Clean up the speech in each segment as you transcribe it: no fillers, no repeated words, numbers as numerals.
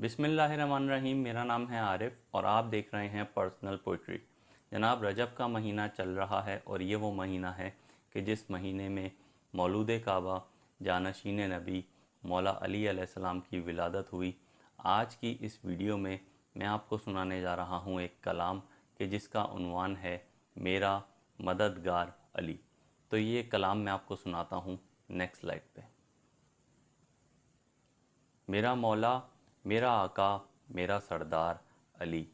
बिस्मिल्लाहिर्रहमानिर्रहीम। मेरा नाम है आरिफ और आप देख रहे हैं पर्सनल पोइट्री। जनाब, रजब का महीना चल रहा है और ये वो महीना है कि जिस महीने में मौलूद काबा जानशीन नबी मौला अली अलैहिस्सलाम की विलादत हुई। आज की इस वीडियो में मैं आपको सुनाने जा रहा हूँ एक कलाम कि जिसका उन्वान है मेरा मददगार अली। तो ये कलाम मैं आपको सुनाता हूँ। नेक्स्ट स्लाइड पे। मेरा मौला, मेरा आका, मेरा सरदार अली।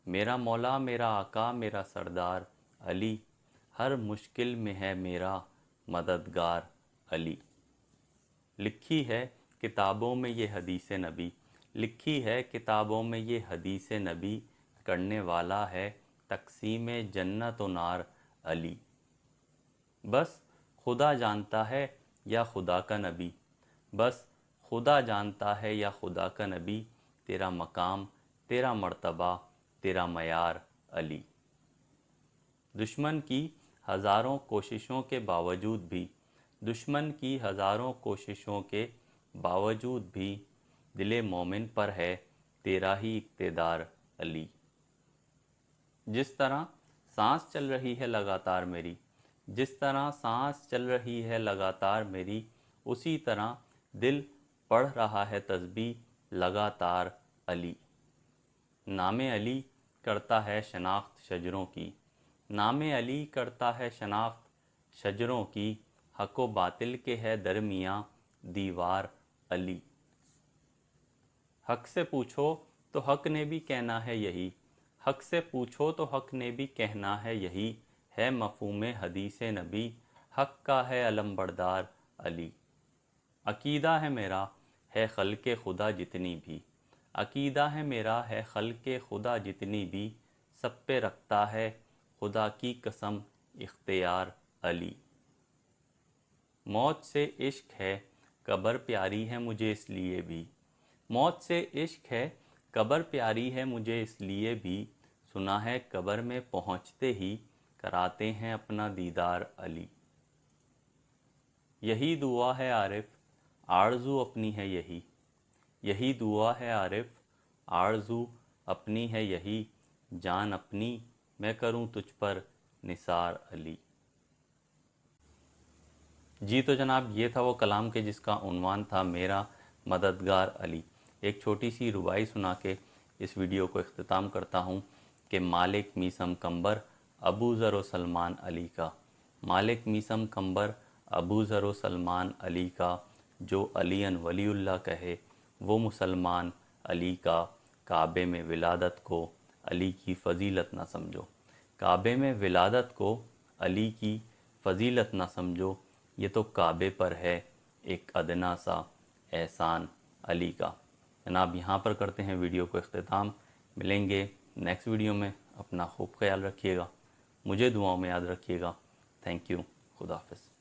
मेरा मौला, मेरा आका, मेरा सरदार अली। हर मुश्किल में है मेरा मददगार अली। लिखी है किताबों में ये हदीस नबी, लिखी है किताबों में ये हदीस नबी, करने वाला है तक़सीम जन्नत व नार अली। बस खुदा जानता है या खुदा का नबी, बस खुदा जानता है या खुदा का नबी, तेरा मकाम, तेरा मर्तबा, तेरा मयार अली। दुश्मन की हज़ारों कोशिशों के बावजूद भी, दुश्मन की हज़ारों कोशिशों के बावजूद भी, दिले मोमिन पर है तेरा ही इक़्तिदार अली। जिस तरह सांस चल रही है लगातार मेरी, जिस तरह सांस चल रही है लगातार मेरी, उसी तरह दिल पढ़ रहा है तस्बीह लगातार अली। नामे अली करता है शनाख्त शजरों की, नामे अली करता है शनाख्त शजरों की, हक़ व बातिल के है दरमियाँ दीवार अली। हक़ से पूछो तो हक़ ने भी कहना है यही, हक़ से पूछो तो हक़ ने भी कहना है यही, है मफ़हूम हदीस नबी, हक़ का है अलमबरदार अली। अक़ीदा है मेरा है ख़ल्क़े खुदा जितनी भी, अक़ीदा है मेरा है ख़ल्क़े खुदा जितनी भी, सब पे रखता है खुदा की कसम इख्तियार अली। मौत से इश्क है कब्र प्यारी है मुझे इसलिए भी, मौत से इश्क है कब्र प्यारी है मुझे इसलिए भी, सुना है कब्र में पहुँचते ही कराते हैं अपना दीदार अली। यही दुआ है आरिफ, आरज़ू अपनी है यही, यही दुआ है आरिफ, आरज़ू अपनी है यही, जान अपनी मैं करूं तुझ पर निसार अली। जी तो जनाब, ये था वो कलाम के जिसका उन्वान था मेरा मददगार अली। एक छोटी सी रुबाई सुना के इस वीडियो को इख्तिताम करता हूँ कि मालिक मीसम कंबर अबू ज़र व सलमान अली का, मालिक मीसम कंबर अबू ज़र व सलमान अली का, जो अलीन वलीउल्लाह कहे वो मुसलमान अली का, काबे में विलादत को अली की फ़जीलत ना समझो, काबे में विलादत को अली की फ़जीलत ना समझो, ये तो काबे पर है एक अदना सा एहसान अली का। जनाब, यहाँ पर करते हैं वीडियो को इख्तिताम। मिलेंगे नेक्स्ट वीडियो में। अपना खूब ख्याल रखिएगा, मुझे दुआओं में याद रखिएगा। Thank you. खुदा हाफ़िज़।